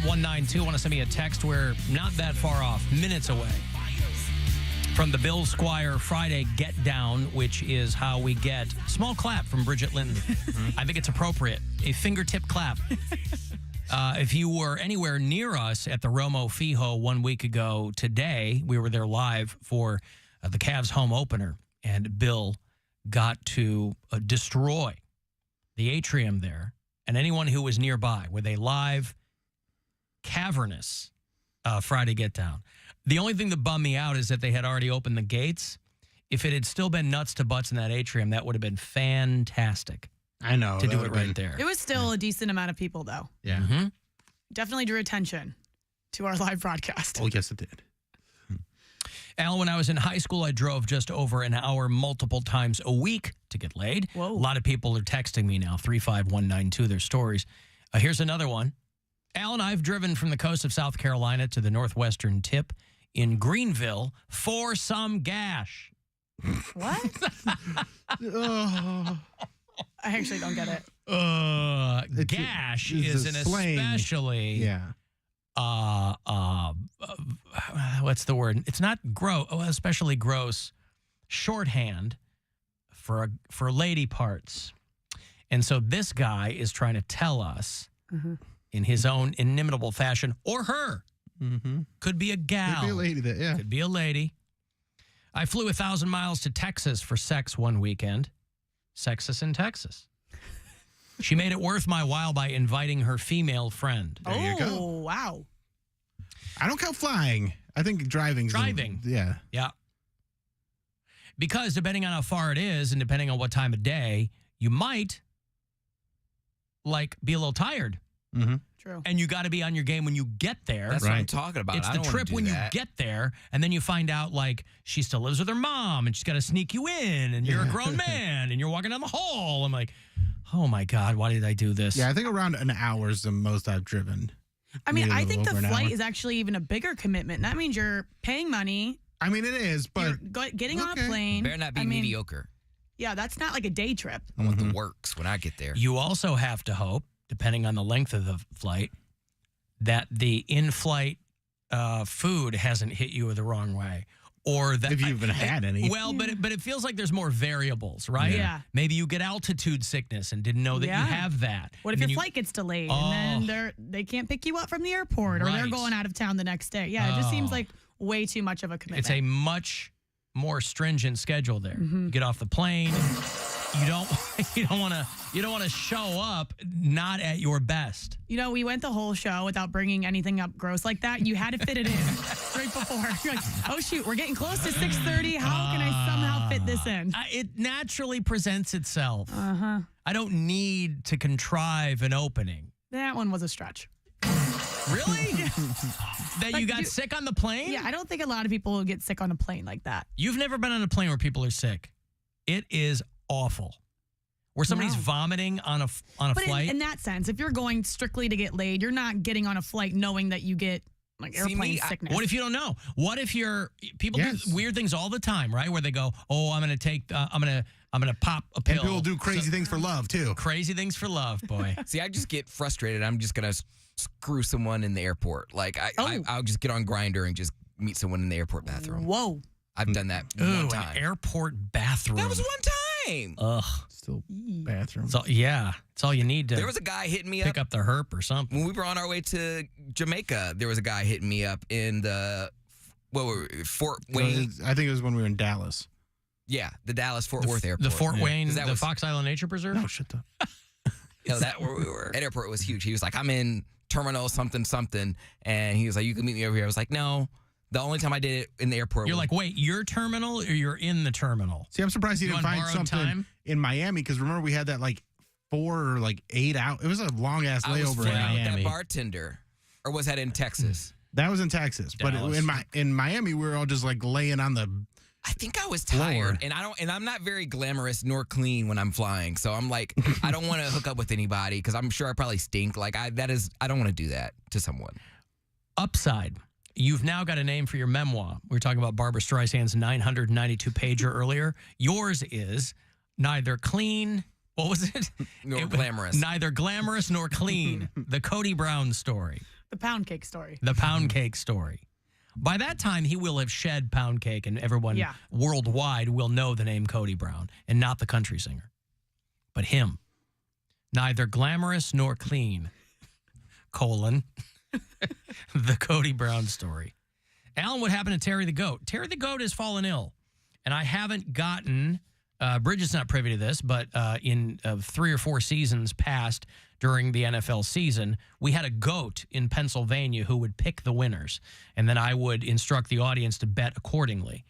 35192. Want to send me a text? We're not that far off, minutes away from the Bill Squire Friday Get Down, which is how we get small clap from Bridget Linton. I think it's appropriate. A fingertip clap. If you were anywhere near us at the Romo Fijo 1 week ago today, we were there live for the Cavs home opener, and Bill got to destroy the atrium there. And anyone who was nearby with a live, cavernous Friday Get Down. The only thing that bummed me out is that they had already opened the gates. If it had still been nuts to butts in that atrium, that would have been fantastic. I know. To do it right there. It was still a decent amount of people, though. Yeah. Mm-hmm. Definitely drew attention to our live broadcast. Oh, yes, it did. Al, when I was in high school, I drove just over an hour multiple times a week to get laid. Whoa. A lot of people are texting me now, 35192, their stories. Here's another one. Al and I have driven from the coast of South Carolina to the northwestern tip in Greenville for some gash. What? I actually don't get it. Gash it's is an slang. especially... what's the word? It's not gross, especially gross shorthand for lady parts. And so this guy is trying to tell us in his own inimitable fashion, or her. Could be a gal. Could be a lady. Could be a lady. I flew 1,000 miles to Texas for sex one weekend. Sexus in Texas. She made it worth my while by inviting her female friend. There you go. Oh, wow. I don't count flying. I think driving. Yeah. Because depending on how far it is and depending on what time of day, you might, be a little tired. True. And you got to be on your game when you get there. That's what I'm talking about. It's I the don't wanna trip do when that. you get there, and then you find out, she still lives with her mom, and she's got to sneak you in, and you're a grown man, and you're walking down the hall. I'm like, oh, my God, why did I do this? Yeah, I think around an hour is the most I've driven. I mean, Maybe a I think little the over an flight hour. is actually even a bigger commitment. That means you're paying money. I mean, it is, but... Getting on a plane. Better not be mediocre. Yeah, that's not like a day trip. I want the works when I get there. You also have to hope, depending on the length of the flight, that the in-flight food hasn't hit you the wrong way. Or that if you even had any. Well, but it feels like there's more variables, right? Yeah. Maybe you get altitude sickness and didn't know that you have that. What if your flight gets delayed and then they can't pick you up from the airport or they're going out of town the next day? Yeah, it just seems like way too much of a commitment. It's a much more stringent schedule there. You get off the plane, you don't want to show up not at your best. You know, we went the whole show without bringing anything up gross like that. You had to fit it in right before. You're like, oh shoot, we're getting close to 6:30. How can I somehow fit this in? It naturally presents itself. I don't need to contrive an opening. That one was a stretch. Really? That you got sick on the plane? Yeah, I don't think a lot of people will get sick on a plane like that. You've never been on a plane where people are sick. It is awful. Where somebody's vomiting on a flight. In that sense, if you're going strictly to get laid, you're not getting on a flight knowing that you get airplane sickness. What if you don't know? What if people do weird things all the time, right? Where they go, "Oh, I'm going to pop a pill." And people do crazy things for love too. Crazy things for love, boy. See, I just get frustrated. I'm just going to screw someone in the airport. I'll just get on Grindr and just meet someone in the airport bathroom. Whoa. I've done that one time. An airport bathroom. That was one time. Ugh. Still bathroom. It's all you need to. There was a guy hitting me pick up the herp or something. When we were on our way to Jamaica, there was a guy hitting me up in the Fort Wayne. I think it was when we were in Dallas. Yeah, the Dallas-Fort Worth airport. The Fort Wayne, that the was, Fox Island Nature Preserve? No, shut up. Is that where we were? That airport was huge. He was like, I'm in terminal something, and he was like, you can meet me over here. I was like, no. The only time I did it in the airport You're like, wait, you're terminal or you're in the terminal? See, I'm surprised you didn't find something in Miami because remember we had that 4 or 8 hours. It was a long ass layover in Miami. That bartender, or was that in Texas? That was in Texas, Dallas. but in Miami we were all just laying on the. I think I was tired, and I'm not very glamorous nor clean when I'm flying. So I'm like, I don't want to hook up with anybody because I'm sure I probably stink. I don't want to do that to someone. Upside. You've now got a name for your memoir. We were talking about Barbara Streisand's 992-pager earlier. Yours is neither clean, what was it? Nor glamorous. Neither glamorous nor clean. The Cody Brown story. The Poundcake story. The Poundcake story. By that time, he will have shed Poundcake, and everyone worldwide will know the name Cody Brown and not the country singer. But him, neither glamorous nor clean, the Cody Brown story. Alan, what happened to Terry the Goat? Terry the Goat has fallen ill, and I haven't gotten, Bridget's not privy to this, but in 3 or 4 seasons past during the NFL season, we had a goat in Pennsylvania who would pick the winners, and then I would instruct the audience to bet accordingly.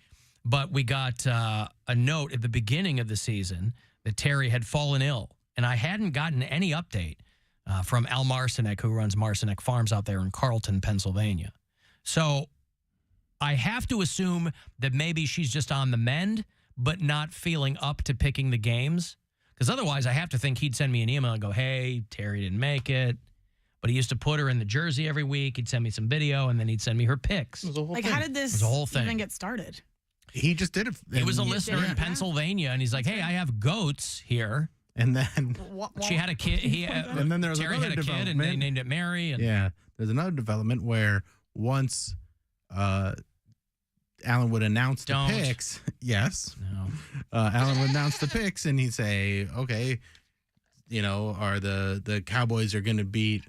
But we got a note at the beginning of the season that Terry had fallen ill, and I hadn't gotten any update from Al Marcinek, who runs Marcinek Farms out there in Carlton, Pennsylvania. So I have to assume that maybe she's just on the mend, but not feeling up to picking the games. Because otherwise, I have to think he'd send me an email and go, hey, Terry didn't make it. But he used to put her in the jersey every week. He'd send me some video, and then he'd send me her pics. Like, how did this even get started? He just did it. He was a listener in Pennsylvania, and he's like, hey, I have goats here. And then she had a kid. And then there was Terry had a kid, and they named it Mary. And yeah, there's another development where once Alan would announce the picks. Yes. No. Alan would announce the picks, and he'd say, okay, are the Cowboys are going to beat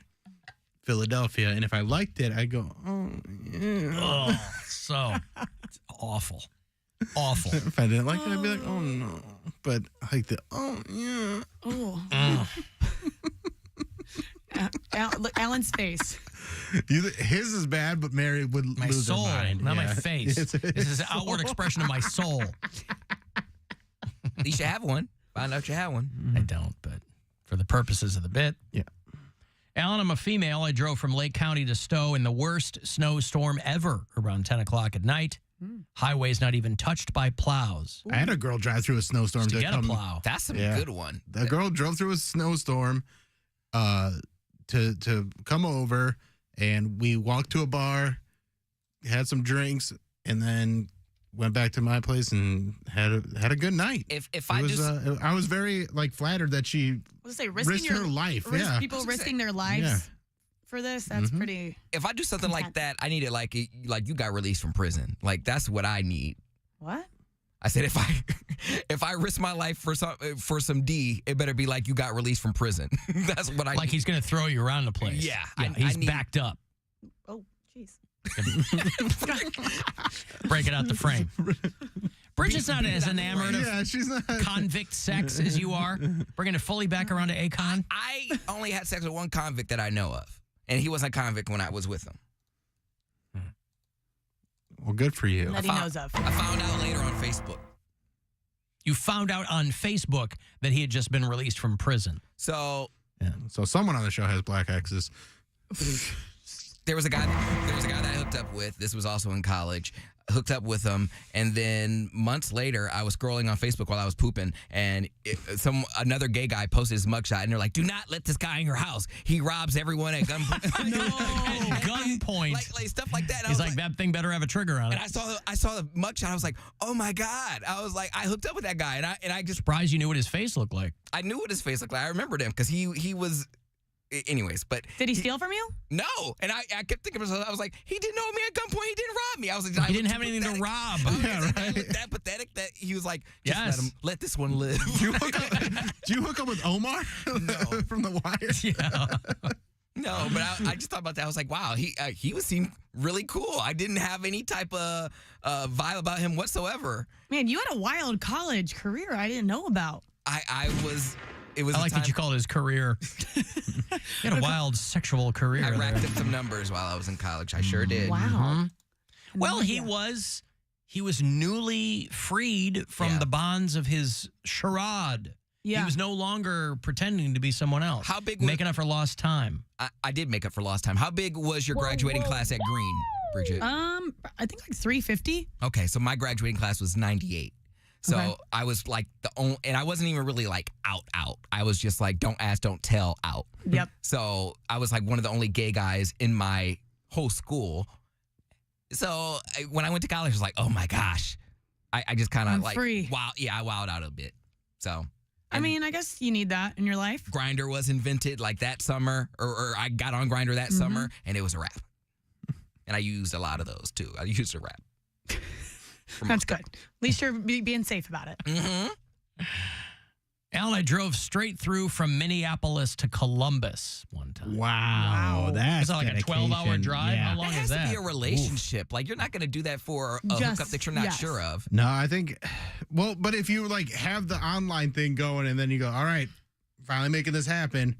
Philadelphia. And if I liked it, I'd go, oh, yeah. Oh, so it's awful. Awful. If I didn't like it, I'd be like, oh, no. But I liked it. Oh, yeah. Oh. Look, Alan's face. His is bad, but Mary would my lose soul, her mind. not my face. This is an outward expression of my soul. You should have one. Find out you have one. I don't, but for the purposes of the bit. Yeah. Alan, I'm a female. I drove from Lake County to Stowe in the worst snowstorm ever around 10 o'clock at night. Highways not even touched by plows. I had a girl drive through a snowstorm to get a plow. That's a good one. The girl drove through a snowstorm to come over, and we walked to a bar, had some drinks, and then went back to my place and had a good night. I was very flattered that she risked her life. People risking their lives for this. That's pretty. If I do something like that, I need it like you got released from prison. Like that's what I need. What? I said if I risk my life for some D, it better be like you got released from prison. That's what I like. Need. He's going to throw you around the place. Yeah, he's backed up. Oh, jeez. Break it out the frame. Bridget's not as enamored of she's not. Convict sex as you are. Bringing it fully back around to Akon. I only had sex with one convict that I know of, and he wasn't a convict when I was with him. Well, good for you. That he knows of. I found out later on Facebook. You found out on Facebook that he had just been released from prison. So someone on the show has black exes. There was a guy that I hooked up with. This was also in college. Hooked up with him, and then months later, I was scrolling on Facebook while I was pooping, and another gay guy posted his mugshot, and they're like, "Do not let this guy in your house. He robs everyone at gunpoint." No, gunpoint, like stuff like that. He's like, that thing better have a trigger on it. And I saw the mugshot. I was like, "Oh my god!" I was like, I hooked up with that guy, and I just surprised you knew what his face looked like. I knew what his face looked like. I remembered him because he was. Anyways, but did he steal from you? No, and I kept thinking to myself, I was like, he didn't know me at gunpoint. He didn't rob me. I was like, he didn't have anything to rob. I looked that pathetic that he was like, just let this one live. Do you hook up with Omar? No. From The Wire? Yeah. No, but I just thought about that. I was like, wow, he seemed really cool. I didn't have any type of vibe about him whatsoever. Man, you had a wild college career I didn't know about. I was. It was. I like that you called it his career. He had a wild sexual career. I racked up some numbers while I was in college. I sure did. Wow. Mm-hmm. Well, he was newly freed from the bonds of his charade. Yeah. He was no longer pretending to be someone else. How big? Making up for lost time. I did make up for lost time. How big was your graduating class at Green, Bridget? I think like 350. Okay, so my graduating class was 98. So I was like the only, and I wasn't even really like out. I was just like, don't ask, don't tell out. Yep. So I was like one of the only gay guys in my whole school. So when I went to college, I was like, oh my gosh. I just kind of like, free. wow. Yeah, I wowed out a bit. So I mean, I guess you need that in your life. Grindr was invented like that summer, or I got on Grindr that summer, and it was a wrap. And I used a lot of those, too. I used a wrap. That's good. At least you're being safe about it. Alan, I drove straight through from Minneapolis to Columbus one time. Wow. That's Is that like a 12-hour drive? Yeah. How long It has is that? to be a relationship. Like, you're not going to do that for a hookup that you're not sure of. No, I think, well, but if you like have the online thing going and then you go, all right, finally making this happen,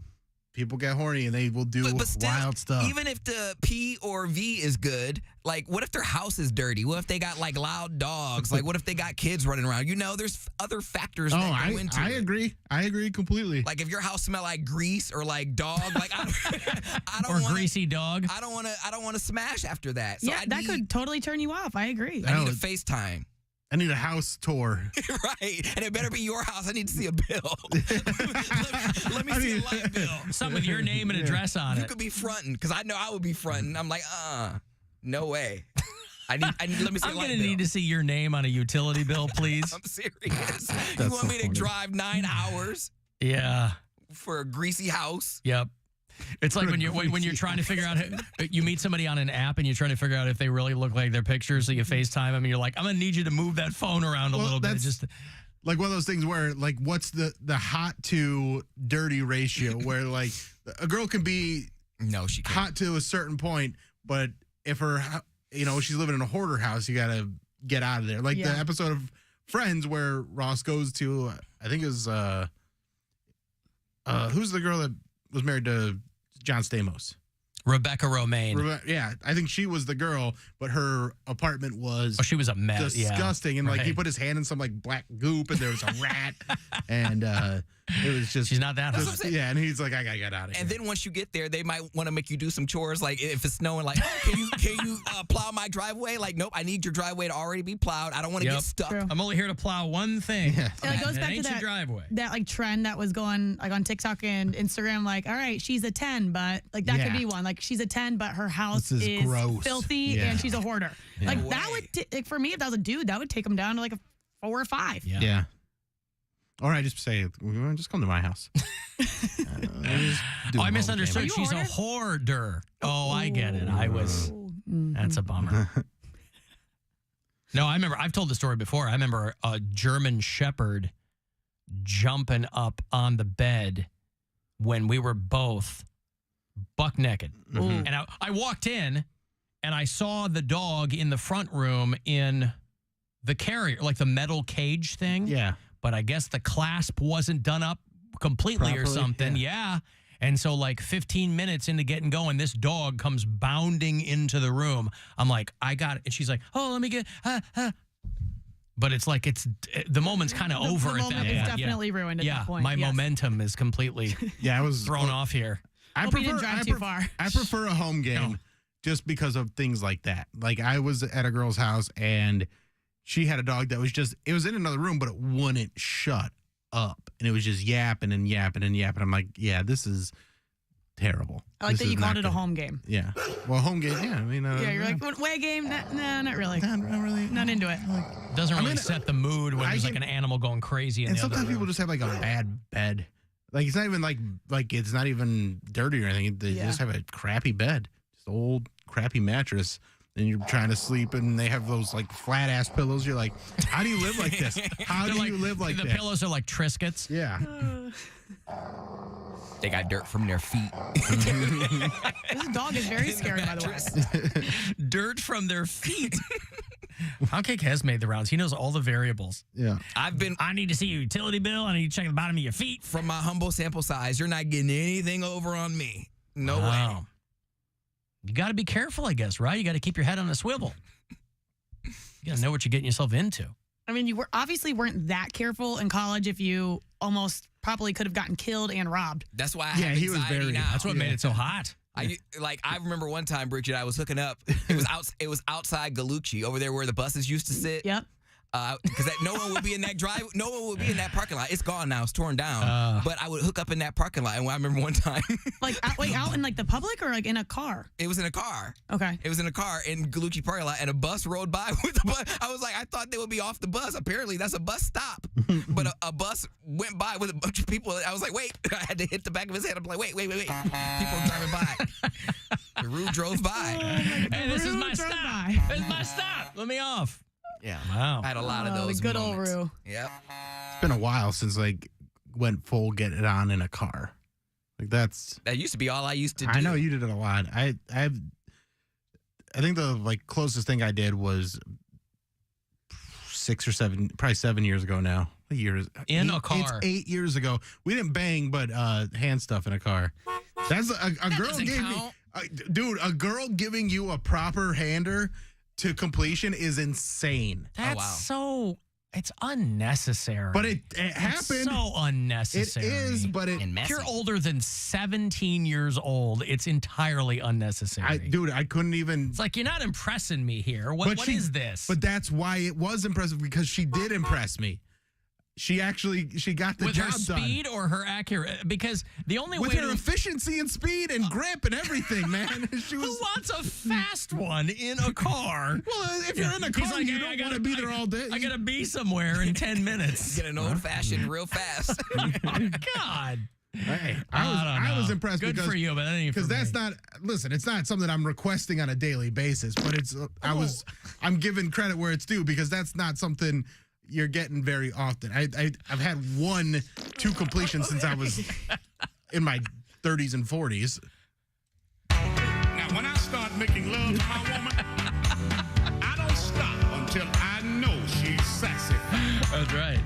people get horny and they will do But still, wild stuff. even if the P or V is good, like, what if their house is dirty? What if they got, like, loud dogs? Like, what if they got kids running around? You know, there's other factors that go into it. I agree. I agree completely. Like, if your house smell like grease or like dog, like I don't Or wanna, greasy dog. I don't want to smash after that. So Yeah, that could totally turn you off. I agree. I need a FaceTime. I need a house tour. Right. And it better be your house. I need to see a bill. let me see a light bill. Something with your name and address on You it. could be fronting, because I know I would be fronting. I'm like, no way. I need let me see I'm a light going to bill. need to see your name on a utility bill, please. I'm serious. You want me to drive 9 hours Yeah. for a greasy house? Yep. It's like when you're trying to figure out, you meet somebody on an app and you're trying to figure out if they really look like their picture, so you FaceTime them and you're like, I'm going to need you to move that phone around a little bit. That's Just like one of those things where, like, what's the hot to dirty ratio where, like, a girl can be No, she can't. hot to a certain point, but if she's living in a hoarder house, you got to get out of there. Like the episode of Friends where Ross goes to, I think it was, who's the girl that was married to John Stamos? Rebecca Romaine. Yeah, I think she was the girl, but her apartment was She was a mess. disgusting. And like he right. put his hand in some like black goop, and there was a rat, and it was just She's not that hot. yeah. And he's like, I gotta get out of here. And then once you get there, they might want to make you do some chores. Like if it's snowing, like, can you plow my driveway? Like, nope, I need your driveway to already be plowed. I don't want to get stuck. True. I'm only here to plow one thing. Yeah. And it goes back to ain't your that driveway. that like trend that was going like on TikTok and Instagram. Like, all right, she's a 10, but like that could be one. Like she's a 10, but her house This is gross. filthy Yeah. and she's a hoarder. Yeah. Like No that way. would like for me, if that was a dude, that would take him down to like a 4 or 5. Yeah. Or I just say, just come to my house. I misunderstood. Are you a She's a hoarder. Oh, I get it. That's a bummer. No, I remember, I've told the story before. I remember a German Shepherd jumping up on the bed when we were both buck naked. And I walked in and I saw the dog in the front room in the carrier, like the metal cage thing. Yeah. But I guess the clasp wasn't done up completely or Properly, something. Yeah. And so like 15 minutes into getting going, this dog comes bounding into the room. I'm like, I got it. And she's like, oh, let me get, But it's like the moment's kind of over The at moment that is point. definitely ruined at that point. My yes. momentum is completely Yeah, I was thrown off here. I Hope you didn't drive too far. I prefer a home game No. just because of things like that. Like I was at a girl's house and she had a dog that was it was in another room, but it wouldn't shut up. And it was just yapping and yapping and yapping. I'm like, yeah, this is terrible. I like This that is you called not it a good. home game. Yeah. Well, home game, yeah. I mean, Yeah, you're like, way game? Nah, not really. not really. Not into it. Doesn't really mean, set the mood when I there's like can- an animal going crazy in And the other sometimes room. people just have like a bad bed. Like it's not even like it's not even dirty or anything. They just have a crappy bed, just old crappy mattress. And you're trying to sleep, and they have those like flat ass pillows. You're like, how do you live like this? How do you live like the this? pillows are like Triscuits. Yeah. They got dirt from their feet. This dog is very scary, by the way. Dirt from their feet. Poundcake has made the rounds. He knows all the variables. Yeah. I need to see your utility bill. I need to check the bottom of your feet. from my humble sample size, you're not getting anything over on me. No way. Wow. You got to be careful, I guess, right? You got to keep your head on a swivel. You got to know what you're getting yourself into. I mean, you weren't that careful in college if you almost probably could have gotten killed and robbed. That's why I Yeah, have he was anxiety very- now. That's what made it so hot. I remember one time, Bridget, I was hooking up. It was outside Galucci, over there where the buses used to sit. Yep. because no one would be in that drive. No one would be in that parking lot. It's gone now. It's torn down. But I would hook up in that parking lot. And I remember one time, like out in like the public or like in a car. It was in a car. Okay. It was in a car in Galucci parking lot, and a bus rode by with a bus. I was like, I thought they would be off the bus. Apparently, that's a bus stop. But a bus went by with a bunch of people. I was like, wait. I had to hit the back of his head. I'm like, wait. People are driving by. The Rue drove by. Hey, this is my stop. This is my stop. Let me off. Yeah. Wow. I had a lot of those The good moments. old Rue. Yep. It's been a while since like went full get it on in a car. Like that used to be all I used to do. I know you did it a lot. I think the like closest thing I did was 6 or 7, probably 7 years ago now. What year is in a car? It's 8 years ago. We didn't bang, but hand stuff in a car. That's a girl gave me, dude. A girl giving you a proper hander to completion is insane. That's so. It's unnecessary. But it happened. So unnecessary. It is, but if you're older than 17 years old, it's entirely unnecessary. Dude, I couldn't even. It's like, you're not impressing me here. What is this? But that's why it was impressive, because she did impress me. She got the with job her speed done. or her accurate, because the only with way her efficiency and speed and grip and everything, man. She was. Who wants a fast one in a car? Well, if you're in a car, like, you don't want to be there all day. I gotta be somewhere in 10 minutes. Get an old fashioned real fast. Oh, God. Hey, I was impressed. Good because, for you, but that ain't for me. that's not. Listen, it's not something I'm requesting on a daily basis, but it's. I'm giving credit where it's due, because that's not something you're getting very often. I've had 1-2 completions since I was in my 30s and 40s. Now, when I start making love to my woman, I don't stop until I know she's sassy. That's right.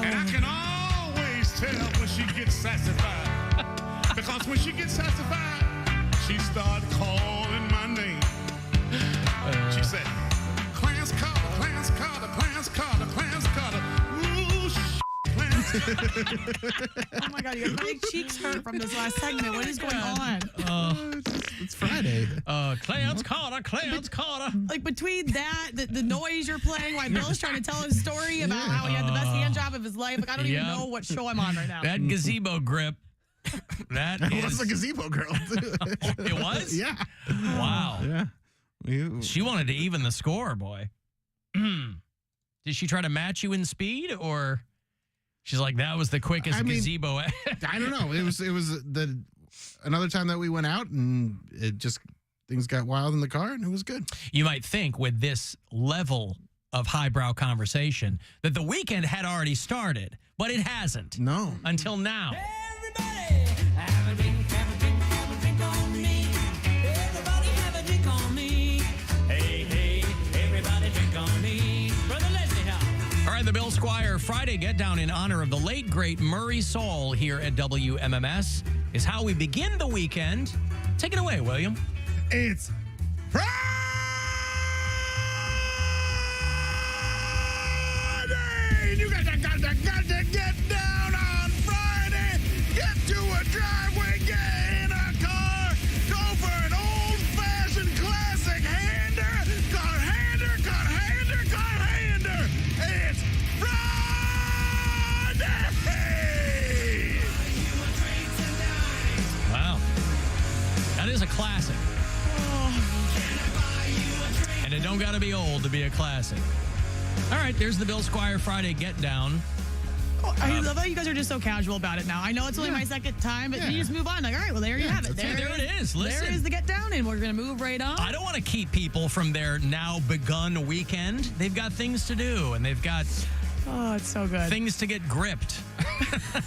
And I can always tell when she gets sassified. Because when she gets sassified, she starts calling my name. She said, Clarence Carter, Clarence Carter, Clarence Carter, Clarence Carter. Ooh, Clarence Carter. Oh my God, your cheeks hurt from this last segment. What is going on? It's Friday. Clarence Carter, Clarence Carter. Like, between that, the noise you're playing while Bill's trying to tell his story about how he had the best hand job of his life. Like, I don't even know what show I'm on right now. That gazebo grip. That was the gazebo girl. It was? Yeah. Wow. Yeah. She wanted to even the score, boy. Did she try to match you in speed, or she's like, that was the quickest gazebo? I don't know. It was another time that we went out, and it just, things got wild in the car, and it was good. You might think, with this level of highbrow conversation, that the weekend had already started, but it hasn't. No. Until now. Everybody have a drink, have a drink, have a drink on me. Everybody have a drink on me. Hey, hey, everybody drink on me. Brother Leslie now. All right, the Bill Squire Friday Get Down in honor of the late, great Murray Saul here at WMMS is how we begin the weekend. Take it away, William. It's Friday! You got to get down on Friday. Get to a driveway, get in a car, go for an old-fashioned classic hander. Got hander. It's Friday! Wow. That is a classic. And it don't got to be old to be a classic. All right, there's the Bill Squire Friday Get Down. I love how you guys are just so casual about it now. I know it's only my second time, but you just move on. Like, all right, well, there you have it. There it is. Listen. There is the Get Down, and we're going to move right on. I don't want to keep people from their now begun weekend. They've got things to do, and they've got Oh, it's so good. things to get gripped.